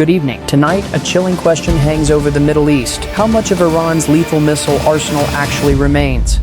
Good evening. Tonight, a chilling question hangs over the Middle East. How much of Iran's lethal missile arsenal actually remains?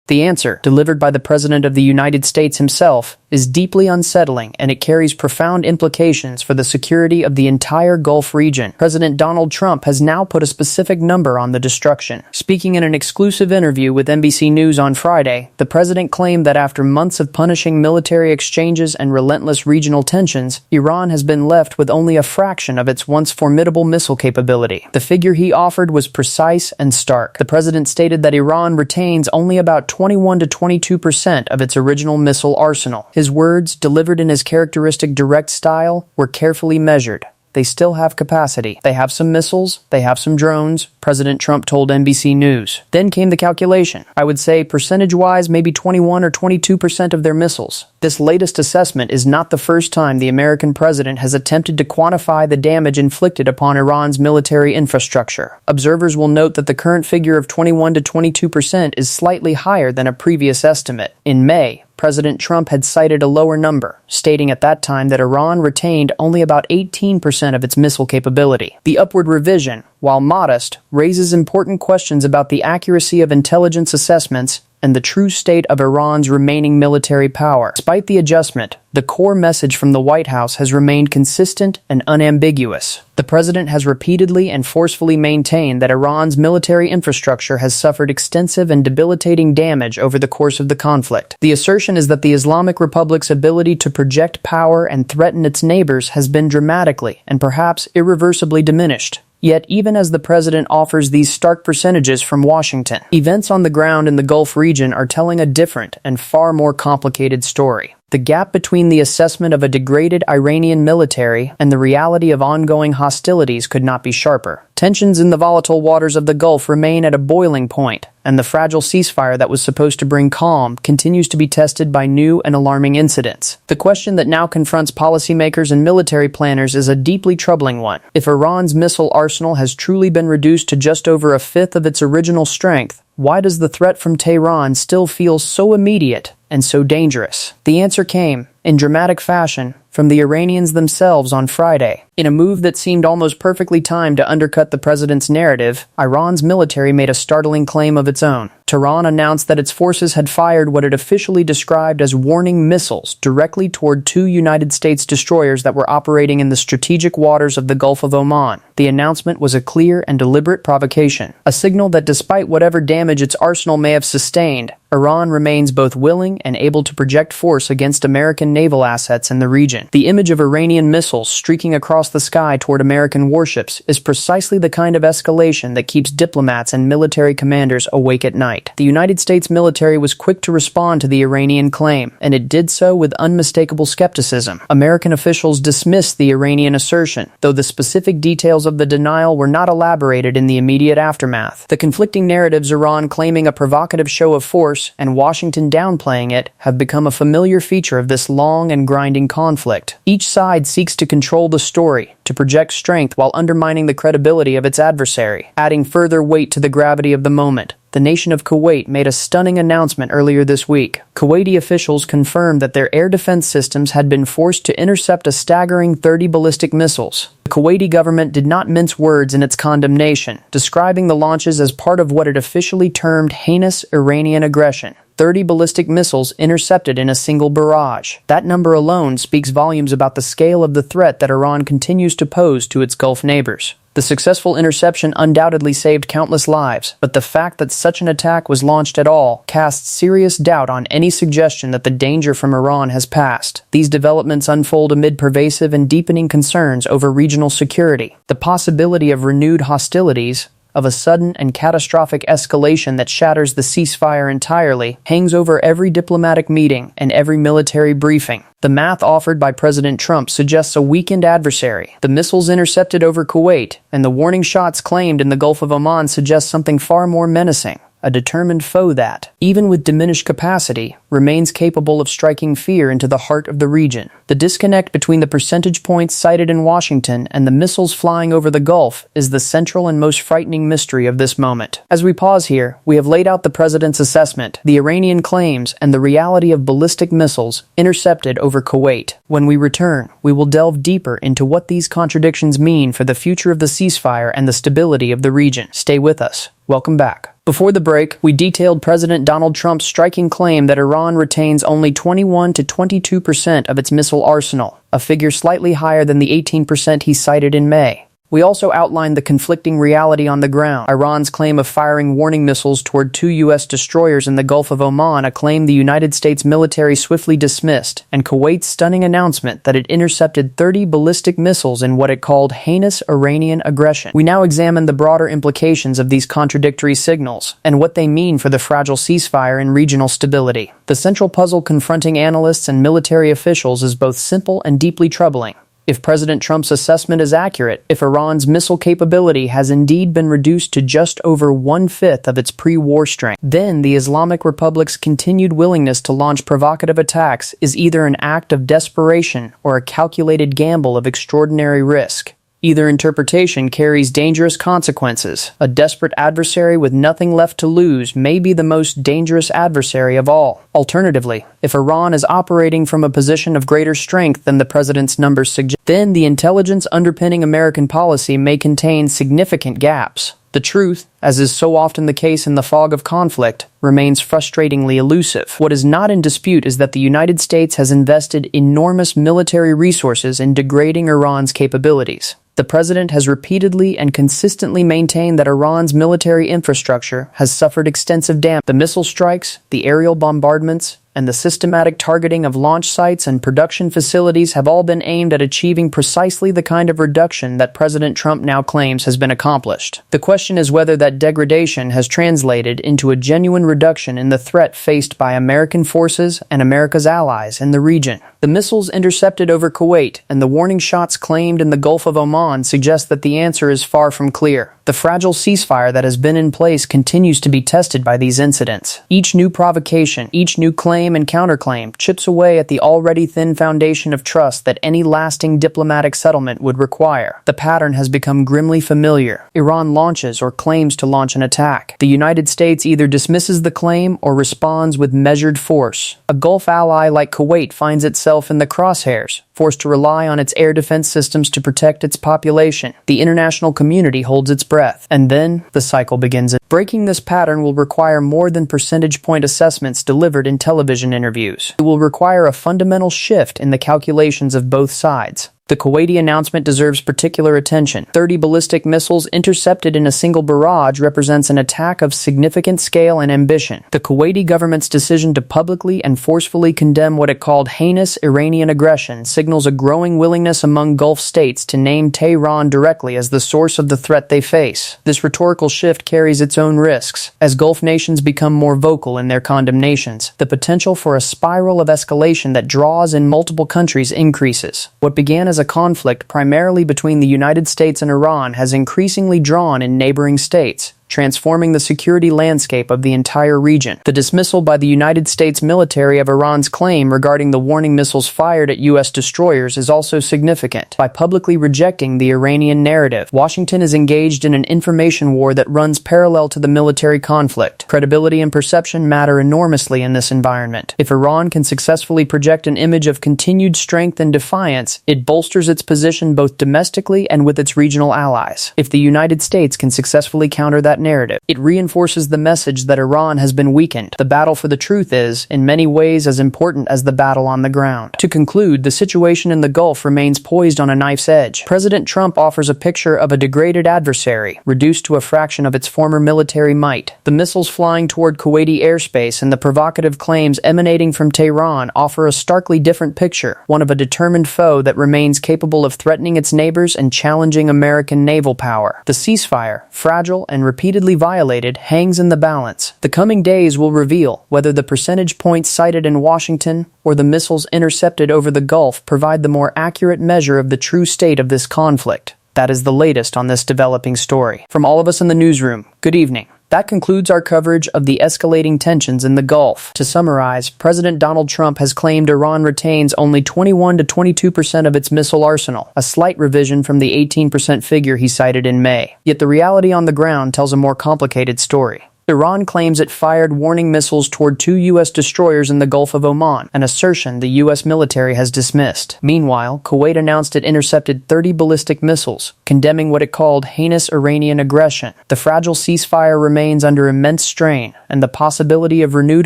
The answer, delivered by the President of the United States himself, is deeply unsettling, and it carries profound implications for the security of the entire Gulf region. President Donald Trump has now put a specific number on the destruction. Speaking in an exclusive interview with NBC News on Friday, the president claimed that after months of punishing military exchanges and relentless regional tensions, Iran has been left with only a fraction of its once formidable missile capability. The figure he offered was precise and stark. The president stated that Iran retains only about 21 to 22% of its original missile arsenal. His words, delivered in his characteristic direct style, were carefully measured. They still have capacity. They have some missiles. They have some drones, President Trump told NBC News. Then came the calculation. I would say, percentage-wise, maybe 21 or 22% of their missiles. This latest assessment is not the first time the American president has attempted to quantify the damage inflicted upon Iran's military infrastructure. Observers will note that the current figure of 21 to 22% is slightly higher than a previous estimate. In May, President Trump had cited a lower number, stating at that time that Iran retained only about 18% of its missile capability. The upward revision, while modest, raises important questions about the accuracy of intelligence assessments and the true state of Iran's remaining military power. Despite the adjustment, the core message from the White House has remained consistent and unambiguous. The president has repeatedly and forcefully maintained that Iran's military infrastructure has suffered extensive and debilitating damage over the course of the conflict. The assertion is that the Islamic Republic's ability to project power and threaten its neighbors has been dramatically and perhaps irreversibly diminished. Yet, even as the president offers these stark percentages from Washington, events on the ground in the Gulf region are telling a different and far more complicated story. The gap between the assessment of a degraded Iranian military and the reality of ongoing hostilities could not be sharper. Tensions in the volatile waters of the Gulf remain at a boiling point, and the fragile ceasefire that was supposed to bring calm continues to be tested by new and alarming incidents. The question that now confronts policymakers and military planners is a deeply troubling one. If Iran's missile arsenal has truly been reduced to just over a fifth of its original strength, why does the threat from Tehran still feel so immediate and so dangerous? The answer came, in dramatic fashion, from the Iranians themselves on Friday. In a move that seemed almost perfectly timed to undercut the president's narrative, Iran's military made a startling claim of its own. Tehran announced that its forces had fired what it officially described as warning missiles directly toward two United States destroyers that were operating in the strategic waters of the Gulf of Oman. The announcement was a clear and deliberate provocation, a signal that despite whatever damage its arsenal may have sustained, Iran remains both willing and able to project force against American naval assets in the region. The image of Iranian missiles streaking across the sky toward American warships is precisely the kind of escalation that keeps diplomats and military commanders awake at night. The United States military was quick to respond to the Iranian claim, and it did so with unmistakable skepticism. American officials dismissed the Iranian assertion, though the specific details of the denial were not elaborated in the immediate aftermath. The conflicting narratives, Iran claiming a provocative show of force and Washington downplaying it, have become a familiar feature of this long and grinding conflict. Each side seeks to control the story, to project strength while undermining the credibility of its adversary. Adding further weight to the gravity of the moment, the nation of Kuwait made a stunning announcement earlier this week. Kuwaiti officials confirmed that their air defense systems had been forced to intercept a staggering 30 ballistic missiles. The Kuwaiti government did not mince words in its condemnation, describing the launches as part of what it officially termed heinous Iranian aggression. 30 ballistic missiles intercepted in a single barrage. That number alone speaks volumes about the scale of the threat that Iran continues to pose to its Gulf neighbors. The successful interception undoubtedly saved countless lives, but the fact that such an attack was launched at all casts serious doubt on any suggestion that the danger from Iran has passed. These developments unfold amid pervasive and deepening concerns over regional security. The possibility of renewed hostilities, of a sudden and catastrophic escalation that shatters the ceasefire entirely, hangs over every diplomatic meeting and every military briefing. The math offered by President Trump suggests a weakened adversary. The missiles intercepted over Kuwait and the warning shots claimed in the Gulf of Oman suggest something far more menacing. A determined foe that, even with diminished capacity, remains capable of striking fear into the heart of the region. The disconnect between the percentage points cited in Washington and the missiles flying over the Gulf is the central and most frightening mystery of this moment. As we pause here, we have laid out the president's assessment, the Iranian claims, and the reality of ballistic missiles intercepted over Kuwait. When we return, we will delve deeper into what these contradictions mean for the future of the ceasefire and the stability of the region. Stay with us. Welcome back. Before the break, we detailed President Donald Trump's striking claim that Iran retains only 21 to 22% of its missile arsenal, a figure slightly higher than the 18% he cited in May. We also outlined the conflicting reality on the ground. Iran's claim of firing warning missiles toward 2 U.S. destroyers in the Gulf of Oman, a claim the United States military swiftly dismissed, and Kuwait's stunning announcement that it intercepted 30 ballistic missiles in what it called heinous Iranian aggression. We now examine the broader implications of these contradictory signals, and what they mean for the fragile ceasefire and regional stability. The central puzzle confronting analysts and military officials is both simple and deeply troubling. If President Trump's assessment is accurate, if Iran's missile capability has indeed been reduced to just over 1/5 of its pre-war strength, then the Islamic Republic's continued willingness to launch provocative attacks is either an act of desperation or a calculated gamble of extraordinary risk. Either interpretation carries dangerous consequences. A desperate adversary with nothing left to lose may be the most dangerous adversary of all. Alternatively, if Iran is operating from a position of greater strength than the president's numbers suggest, then the intelligence underpinning American policy may contain significant gaps. The truth, as is so often the case in the fog of conflict, remains frustratingly elusive. What is not in dispute is that the United States has invested enormous military resources in degrading Iran's capabilities. The president has repeatedly and consistently maintained that Iran's military infrastructure has suffered extensive damage. The missile strikes, the aerial bombardments, and the systematic targeting of launch sites and production facilities have all been aimed at achieving precisely the kind of reduction that President Trump now claims has been accomplished. The question is whether that degradation has translated into a genuine reduction in the threat faced by American forces and America's allies in the region. The missiles intercepted over Kuwait and the warning shots claimed in the Gulf of Oman suggest that the answer is far from clear. The fragile ceasefire that has been in place continues to be tested by these incidents. Each new provocation, each new claim and counterclaim chips away at the already thin foundation of trust that any lasting diplomatic settlement would require. The pattern has become grimly familiar. Iran launches or claims to launch an attack. The United States either dismisses the claim or responds with measured force. A Gulf ally like Kuwait finds itself in the crosshairs, forced to rely on its air defense systems to protect its population. The international community holds its breath, and then the cycle begins. Breaking this pattern will require more than percentage point assessments delivered in television interviews. It will require a fundamental shift in the calculations of both sides. The Kuwaiti announcement deserves particular attention. 30 ballistic missiles intercepted in a single barrage represents an attack of significant scale and ambition. The Kuwaiti government's decision to publicly and forcefully condemn what it called heinous Iranian aggression signals a growing willingness among Gulf states to name Tehran directly as the source of the threat they face. This rhetorical shift carries its own risks. As Gulf nations become more vocal in their condemnations, the potential for a spiral of escalation that draws in multiple countries increases. What began as a conflict primarily between the United States and Iran has increasingly drawn in neighboring states, transforming the security landscape of the entire region. The dismissal by the United States military of Iran's claim regarding the warning missiles fired at U.S. destroyers is also significant. By publicly rejecting the Iranian narrative, Washington is engaged in an information war that runs parallel to the military conflict. Credibility and perception matter enormously in this environment. If Iran can successfully project an image of continued strength and defiance, it bolsters its position both domestically and with its regional allies. If the United States can successfully counter that narrative, it reinforces the message that Iran has been weakened. The battle for the truth is, in many ways, as important as the battle on the ground. To conclude, the situation in the Gulf remains poised on a knife's edge. President Trump offers a picture of a degraded adversary, reduced to a fraction of its former military might. The missiles flying toward Kuwaiti airspace and the provocative claims emanating from Tehran offer a starkly different picture, one of a determined foe that remains capable of threatening its neighbors and challenging American naval power. The ceasefire, fragile and repeatedly violated, hangs in the balance. The coming days will reveal whether the percentage points cited in Washington or the missiles intercepted over the Gulf provide the more accurate measure of the true state of this conflict. That is the latest on this developing story. From all of us in the newsroom, good evening. That concludes our coverage of the escalating tensions in the Gulf. To summarize, President Donald Trump has claimed Iran retains only 21 to 22% of its missile arsenal, a slight revision from the 18% figure he cited in May. Yet the reality on the ground tells a more complicated story. Iran claims it fired warning missiles toward 2 U.S. destroyers in the Gulf of Oman, an assertion the U.S. military has dismissed. Meanwhile, Kuwait announced it intercepted 30 ballistic missiles, condemning what it called heinous Iranian aggression. The fragile ceasefire remains under immense strain, and the possibility of renewed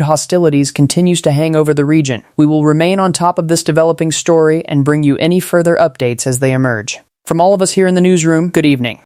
hostilities continues to hang over the region. We will remain on top of this developing story and bring you any further updates as they emerge. From all of us here in the newsroom, good evening.